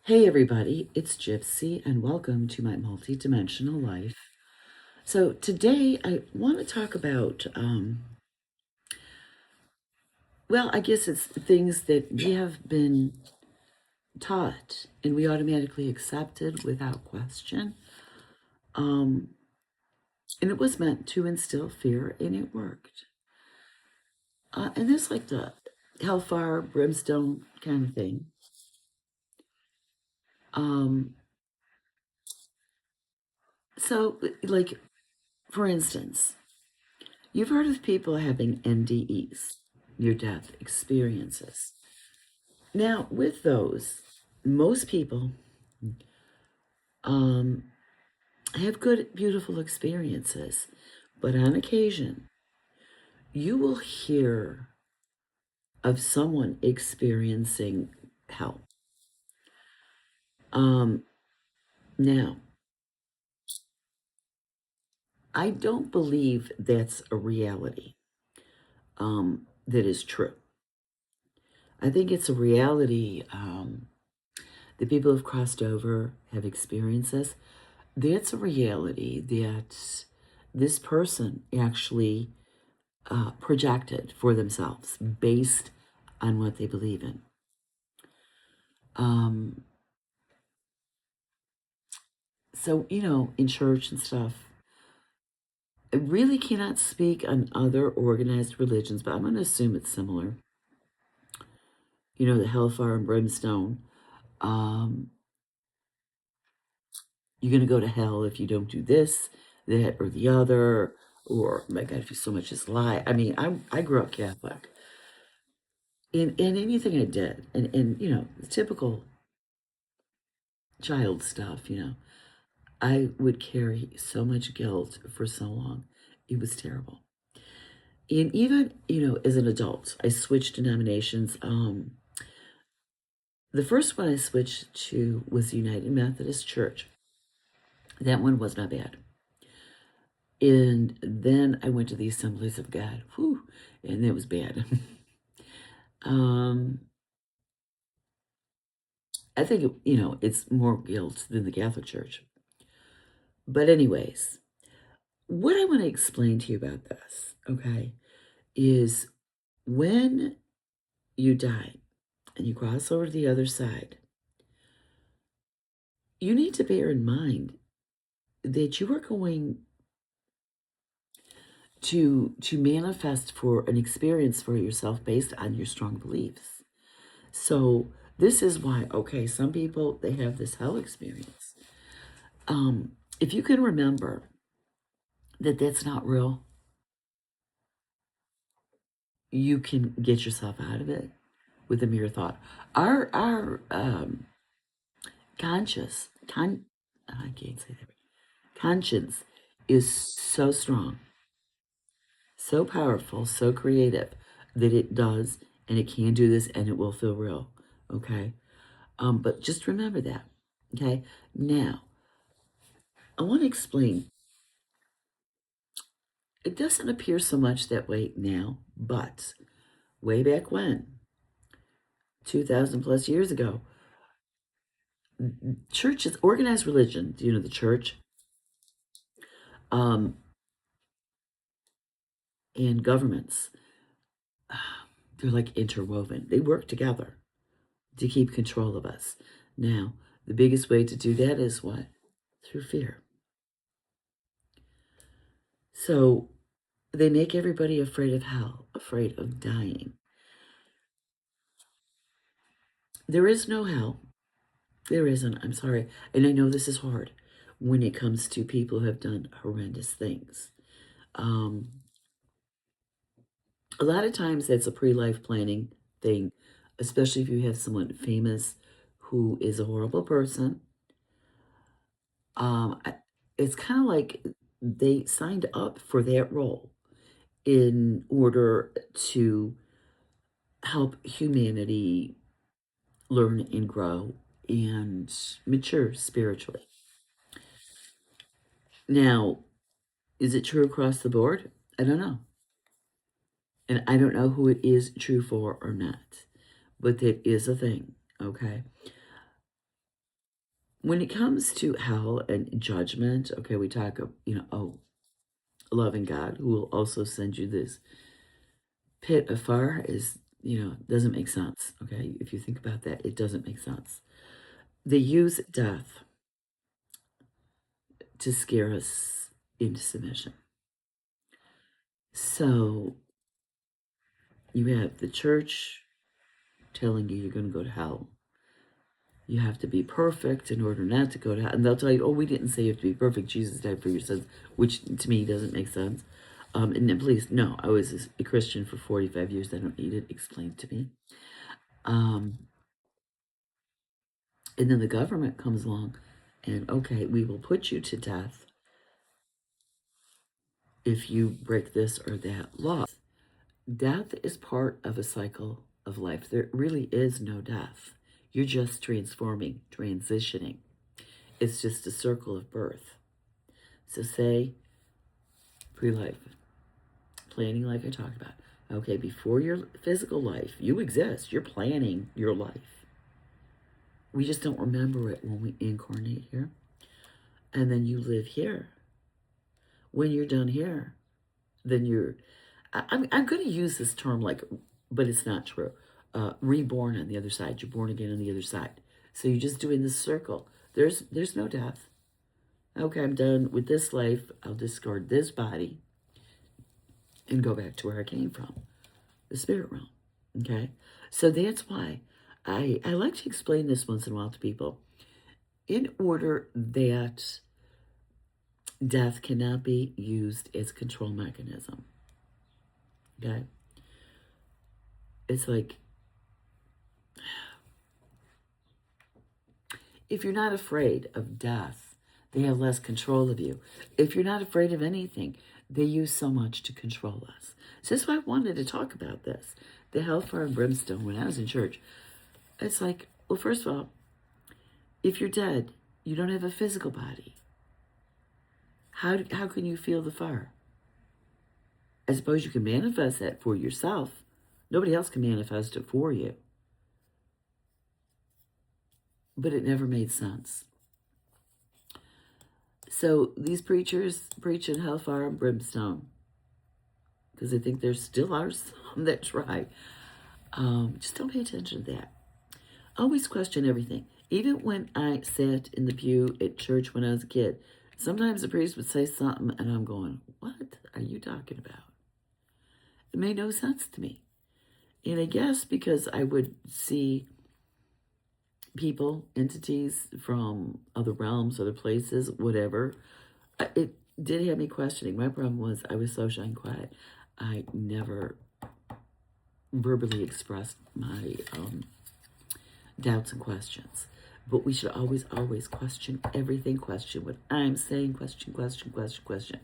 Hey everybody, it's Gypsy and welcome to my multi-dimensional life. So today I want to talk about, I guess it's things that we have been taught and we automatically accepted without question. And it was meant to instill fear and it worked. And there's like the hellfire, brimstone kind of thing. Um, like, for instance, you've heard of people having NDEs, near-death experiences. Now, with those, most people um, have good, beautiful experiences, but on occasion, you will hear of someone experiencing hell. Um, Now, I don't believe that's a reality that is true. I think it's a reality that people have crossed over, have experiences. That's a reality that this person actually projected for themselves based on what they believe in. Um, in church and stuff, I really cannot speak on other organized religions, but I'm going to assume it's similar. The hellfire and brimstone. Um, you're going to go to hell if you don't do this, that, or the other. Or, my God, if you so much as lie. I mean, I grew up Catholic. In anything I did, and typical child stuff, I would carry so much guilt for so long. It was terrible. And even, as an adult, I switched denominations. The first one I switched to was the United Methodist Church. That one was not bad. And then I went to the Assemblies of God. Whew, and that was bad. I think, it's more guilt than the Catholic Church. But anyways, what I want to explain to you about this, okay, is when you die and you cross over to the other side, you need to bear in mind that you are going to manifest for an experience for yourself based on your strong beliefs. So this is why, okay, some people, they have this hell experience. If you can remember that that's not real, you can get yourself out of it with a mere thought. Our conscious, I can't say that. Conscience is so strong, so powerful, so creative that it does and it can do this and it will feel real. Okay. But just remember that. Okay. Now, I want to explain. It doesn't appear so much that way now, but way back when, 2,000 plus years ago, churches, organized religion, the church, um, and governments, they're like interwoven. They work together to keep control of us. Now, the biggest way to do that is what? Through fear. So they make everybody afraid of hell, afraid of dying. There is no hell. There isn't. I'm sorry. And I know this is hard when it comes to people who have done horrendous things. A lot of times that's a pre-life planning thing, especially if you have someone famous who is a horrible person. It's kind of like they signed up for that role in order to help humanity learn and grow and mature spiritually. Now, is it true across the board? I don't know. And I don't know who it is true for or not. But that is a thing, okay? when it comes to hell and judgment, okay, we talk of, oh, loving God who will also send you this pit of fire is, doesn't make sense, okay? If you think about that, it doesn't make sense. They use death to scare us into submission. So you have the church telling you you're going to go to hell. You have to be perfect in order not to go to hell. And they'll tell you, oh, we didn't say you have to be perfect. Jesus died for your sins, which to me doesn't make sense. And then please, no, I was a Christian for 45 years. I don't need it explained to me. And then the government comes along and, okay, we will put you to death if you break this or that law. Death is part of a cycle of life. There really is no death. You're just transforming, transitioning. It's just a circle of birth. So say pre-life, planning like I talked about. Okay, before your physical life, you exist. You're planning your life. We just don't remember it when we incarnate here. And then you live here. When you're done here, then I'm going to use this term but it's not true. Reborn on the other side. You're born again on the other side. So you're just doing this circle. There's no death. Okay, I'm done with this life. I'll discard this body and go back to where I came from, the spirit realm. Okay? So that's why I like to explain this once in a while to people. In order that death cannot be used as a control mechanism. Okay? It's like, if you're not afraid of death, they have less control of you. If you're not afraid of anything, they use so much to control us. So that's why I wanted to talk about this. The hellfire and brimstone, when I was in church, it's like, well, first of all, if you're dead, you don't have a physical body. How can you feel the fire? I suppose you can manifest that for yourself. Nobody else can manifest it for you. But it never made sense. So these preachers preaching hellfire and brimstone, because I think there still are some that try. Just don't pay attention to that. Always question everything. Even when I sat in the pew at church when I was a kid, sometimes the priest would say something and I'm going, what are you talking about? It made no sense to me. And I guess because I would see people, entities from other realms, other places, whatever, it did have me questioning. My problem was I was so shy and quiet. I never verbally expressed my doubts and questions. But we should always, always question everything. Question what I'm saying. Question.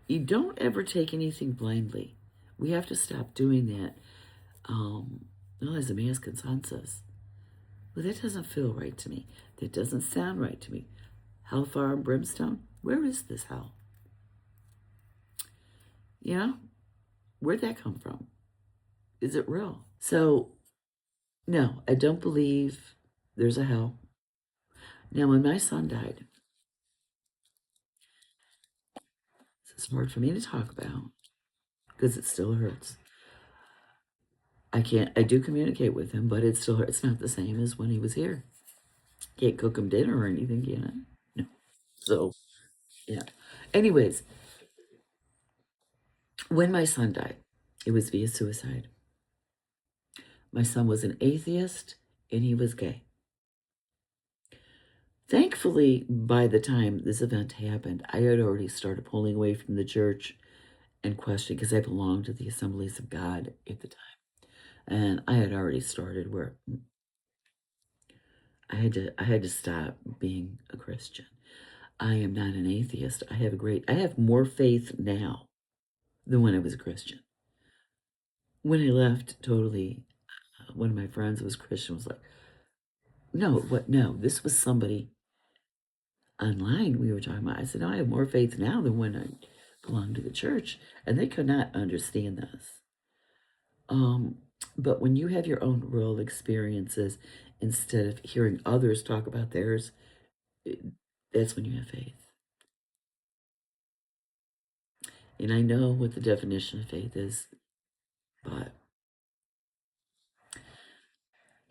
You don't ever take anything blindly. We have to stop doing that. As a mass consensus. Well, that doesn't feel right to me. That doesn't sound right to me. Hellfire and brimstone? Where is this hell? Where'd that come from? Is it real? So, no, I don't believe there's a hell. Now, when my son died, it's hard for me to talk about because it still hurts. I do communicate with him, but it's not the same as when he was here. Can't cook him dinner or anything, can I? No. So, yeah. Anyways, when my son died, it was via suicide. My son was an atheist and he was gay. Thankfully, by the time this event happened, I had already started pulling away from the church and questioning, because I belonged to the Assemblies of God at the time. And I had already started where I had to stop being a Christian. I am not an atheist. I have more faith now than when I was a Christian. When I left, totally, one of my friends who was Christian was like, no, what? No, this was somebody online we were talking about. I said, no, I have more faith now than when I belonged to the church. And they could not understand this. But when you have your own real experiences, instead of hearing others talk about theirs, it, that's when you have faith. And I know what the definition of faith is, but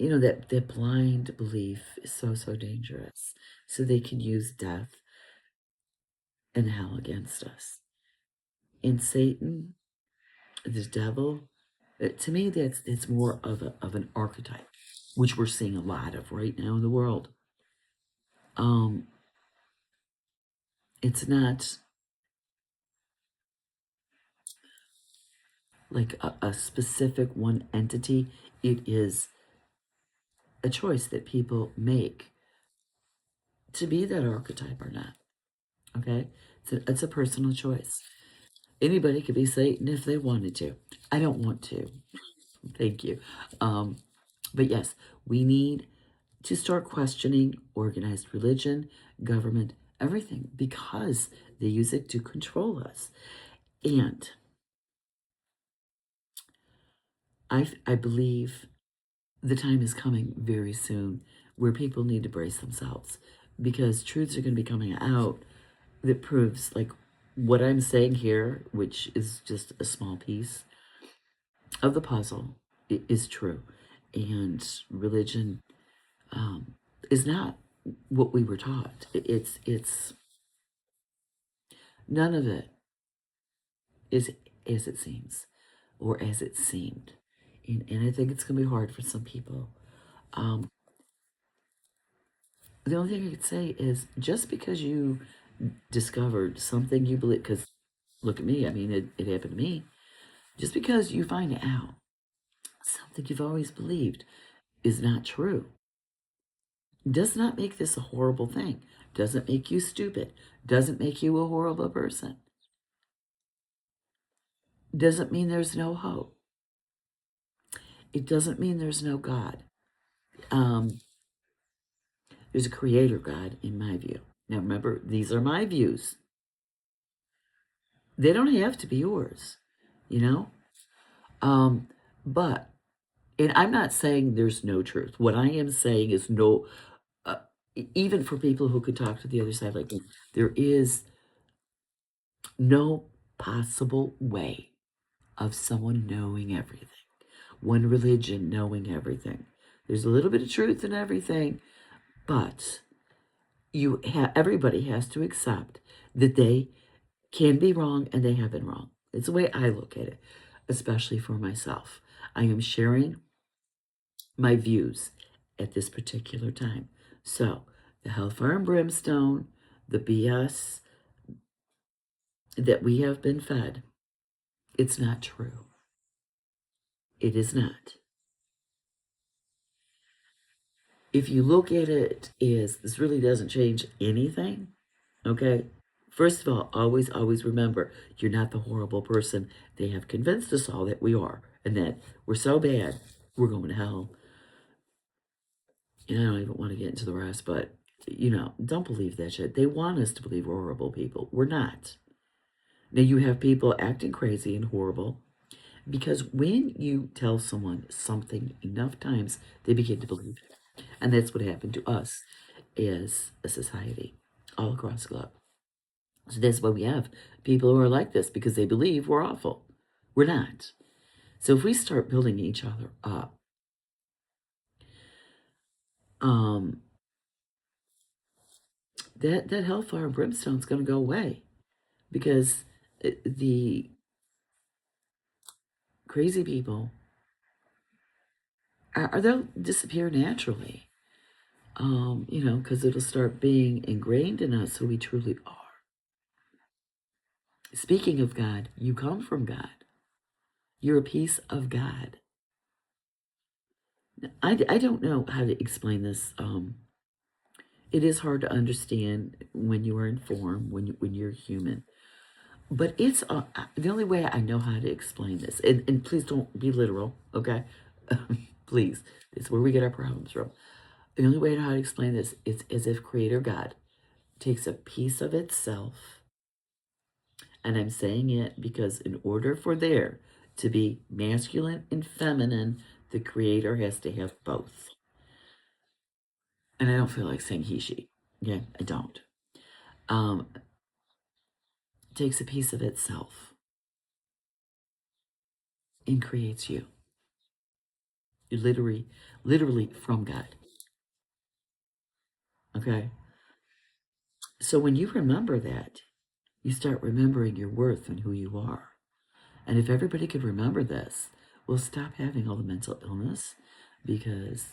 that blind belief is so, so dangerous. So they can use death and hell against us. And Satan, the devil, to me, it's more of an archetype, which we're seeing a lot of right now in the world. It's not like a specific one entity. It is a choice that people make to be that archetype or not. Okay, it's a personal choice. Anybody could be Satan if they wanted to. I don't want to. Thank you. But yes, we need to start questioning organized religion, government, everything, because they use it to control us. And I believe the time is coming very soon where people need to brace themselves, because truths are going to be coming out that proves, like, what I'm saying here, which is just a small piece of the puzzle, is true. And religion is not what we were taught. It's none of it is as it seems, or as it seemed. And I think it's going to be hard for some people. Um, the only thing I could say is, just because you discovered something you believe, because look at me, I mean, it happened to me. Just because you find out something you've always believed is not true does not make this a horrible thing. Doesn't make you stupid. Doesn't make you a horrible person. Doesn't mean there's no hope. It doesn't mean there's no God. Um, there's a creator God, in my view. Now remember, these are my views. They don't have to be yours, you know? But, and I'm not saying there's no truth. What I am saying is no, even for people who could talk to the other side like me, there is no possible way of someone knowing everything. One religion knowing everything. There's a little bit of truth in everything, but everybody has to accept that they can be wrong and they have been wrong. It's the way I look at it, especially for myself. I am sharing my views at this particular time. So, the hellfire and brimstone, the BS that we have been fed, it's not true. It is not. If you look at it as this really doesn't change anything, okay? First of all, always, always remember, you're not the horrible person they have convinced us all that we are, and that we're so bad, we're going to hell. And I don't even want to get into the rest, but, don't believe that shit. They want us to believe we're horrible people. We're not. Now, you have people acting crazy and horrible, because when you tell someone something enough times, they begin to believe it. And that's what happened to us as a society all across the globe. So that's why we have people who are like this, because they believe we're awful. We're not. So if we start building each other up, that hellfire and brimstone is going to go away, because the crazy people they'll disappear naturally. Because it'll start being ingrained in us who we truly are. Speaking of God, you come from God. You're a piece of God. I don't know how to explain this. It is hard to understand when you are informed, when you're human. But it's the only way I know how to explain this. And please don't be literal, okay? Please, it's where we get our problems from. The only way I know how to explain this is as if Creator God takes a piece of itself, and I'm saying it because in order for there to be masculine and feminine, the Creator has to have both. And I don't feel like saying he, she. Yeah, I don't. Um, takes a piece of itself and creates you. You literally from God. Okay. So when you remember that, you start remembering your worth and who you are. And if everybody could remember this, we'll stop having all the mental illness because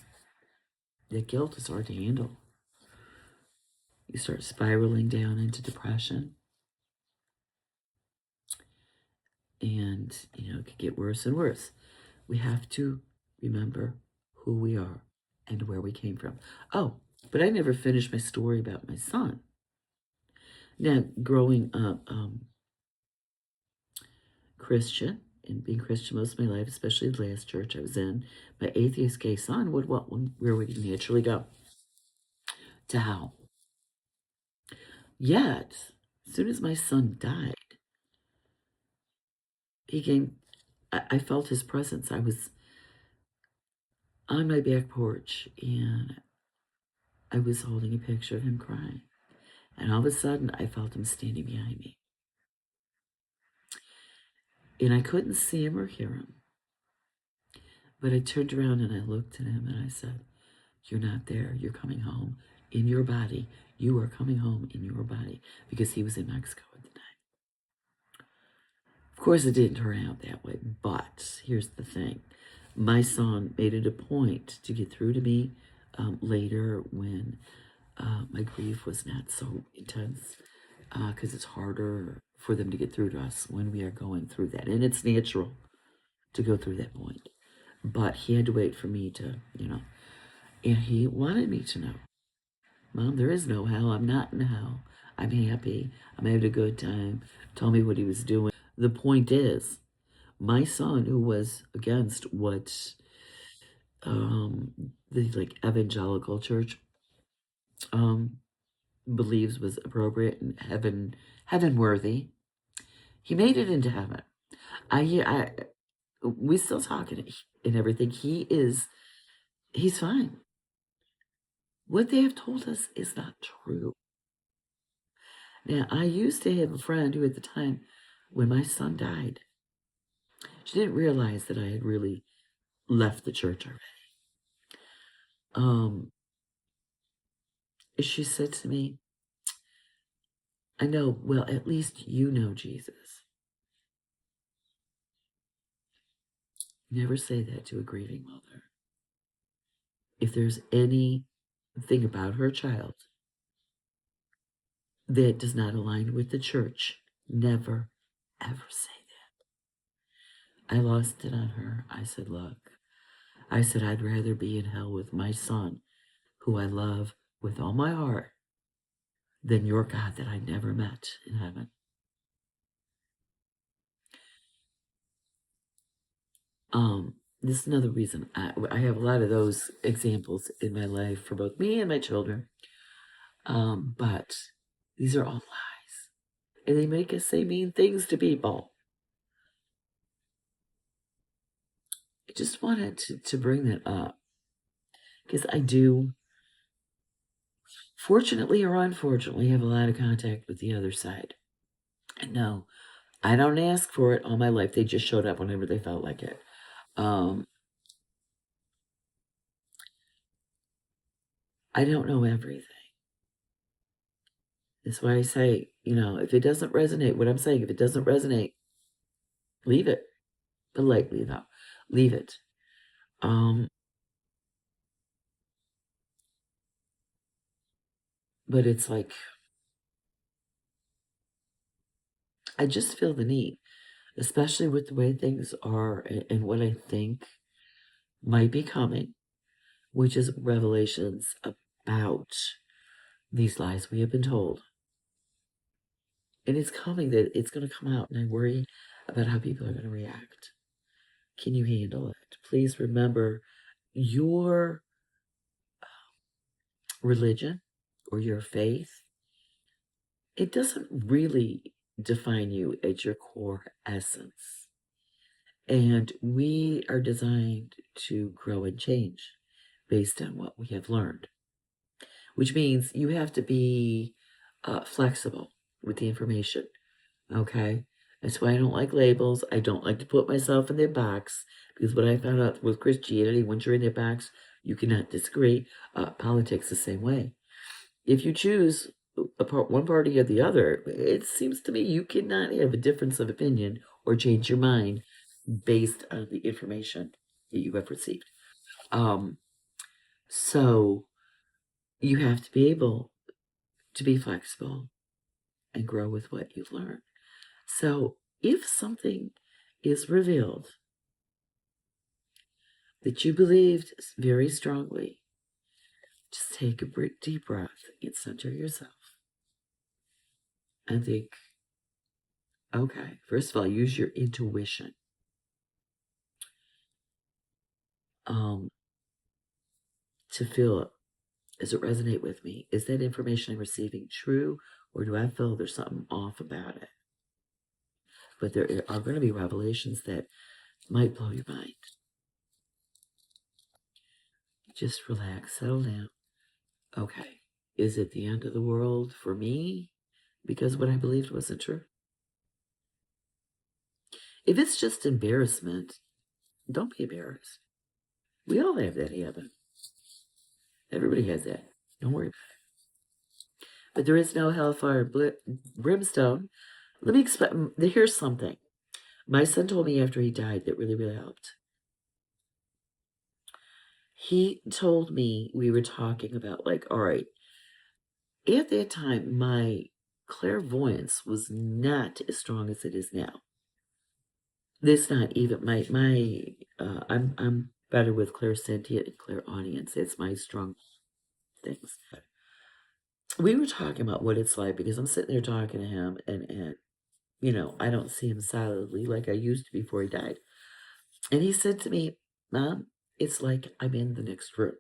the guilt is hard to handle. You start spiraling down into depression, and it could get worse and worse. We have to remember who we are and where we came from. Oh, but I never finished my story about my son. Now, growing up Christian and being Christian most of my life, especially the last church I was in, my atheist gay son would where would he naturally go? To hell. Yet, as soon as my son died, he came. I felt his presence. I was on my back porch and I was holding a picture of him crying. And all of a sudden, I felt him standing behind me. And I couldn't see him or hear him. But I turned around and I looked at him and I said, "You're not there. You're coming home in your body. You are coming home in your body." Because he was in Mexico at the time. Of course, it didn't turn out that way. But here's the thing. My son made it a point to get through to me later when my grief was not so intense, because it's harder for them to get through to us when we are going through that. And it's natural to go through that point. But he had to wait for me to, and he wanted me to know, "Mom, there is no hell. I'm not in hell. I'm happy. I'm having a good time." Told me what he was doing. The point is, my son, who was against what the evangelical church believes was appropriate and heaven worthy, he made it into heaven. I we still talk and everything. He's fine. What they have told us is not true. Now, I used to have a friend who, at the time when my son died, she didn't realize that I had really left the church already. Um, she said to me, "I know. Well, at least you know Jesus." Never say that to a grieving mother. If there's anything about her child that does not align with the church, never, ever say that. I lost it on her. I said, "Look," I said, "I'd rather be in hell with my son, who I love with all my heart, than your God that I never met in heaven." This is another reason I have a lot of those examples in my life for both me and my children. But these are all lies. And they make us say mean things to people. I just wanted to bring that up because I do, fortunately or unfortunately, have a lot of contact with the other side. And no, I don't ask for it all my life. They just showed up whenever they felt like it. I don't know everything. That's why I say, if it doesn't resonate, what I'm saying, if it doesn't resonate, leave it. Politely, though. Leave it. Um, but it's like, I just feel the need, especially with the way things are and what I think might be coming, which is revelations about these lies we have been told. And it's coming, that it's going to come out, and I worry about how people are going to react. Can you handle it? Please remember, your religion or your faith, it doesn't really define you at your core essence. And we are designed to grow and change based on what we have learned. which means you have to be flexible with the information. Okay. That's why I don't like labels. I don't like to put myself in their box, because what I found out with Christianity, once you're in their box, you cannot disagree. Politics the same way. If you choose one party or the other, it seems to me you cannot have a difference of opinion or change your mind based on the information that you have received. Um, so you have to be able to be flexible and grow with what you've learned. So if something is revealed that you believed very strongly, just take a deep breath and center yourself and think, okay, first of all, use your intuition. To feel, does it resonate with me? Is that information I'm receiving true, or do I feel there's something off about it? But there are going to be revelations that might blow your mind. Just relax, settle down. Okay, is it the end of the world for me because what I believed wasn't true? If it's just embarrassment, don't be embarrassed. We all have that habit. Everybody has that. Don't worry about it. But there is no hellfire brimstone. Let me explain. Here's something. My son told me after he died that really, really helped. He told me, we were talking about, like, all right, at that time, my clairvoyance was not as strong as it is now. This not even I'm better with clairsentient and clairaudience. It's my strong things. We were talking about what it's like, because I'm sitting there talking to him, and you know, I don't see him solidly like I used to before he died. And he said to me, Mom, it's like I'm in the next room.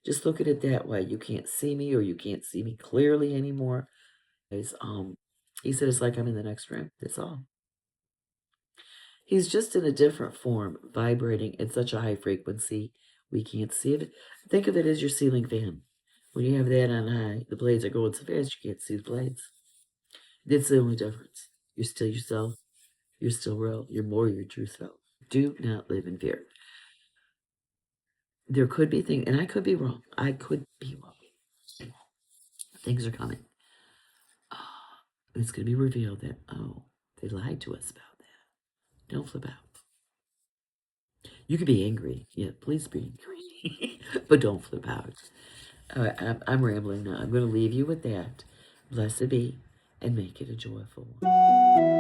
Just look at it that way. You can't see me, or you can't see me clearly anymore. He said, it's like I'm in the next room. That's all. He's just in a different form, vibrating at such a high frequency, we can't see it. Think of it as your ceiling fan. When you have that on high, the blades are going so fast you can't see the blades. That's the only difference. You're still yourself. You're still real. You're more your true self. Do not live in fear. There could be things, and I could be wrong. I could be wrong. Things are coming. It's going to be revealed that, oh, they lied to us about that. Don't flip out. You can be angry. Yeah, please be angry. But don't flip out. All right, I'm rambling now. I'm going to leave you with that. Blessed be, and make it a joyful one.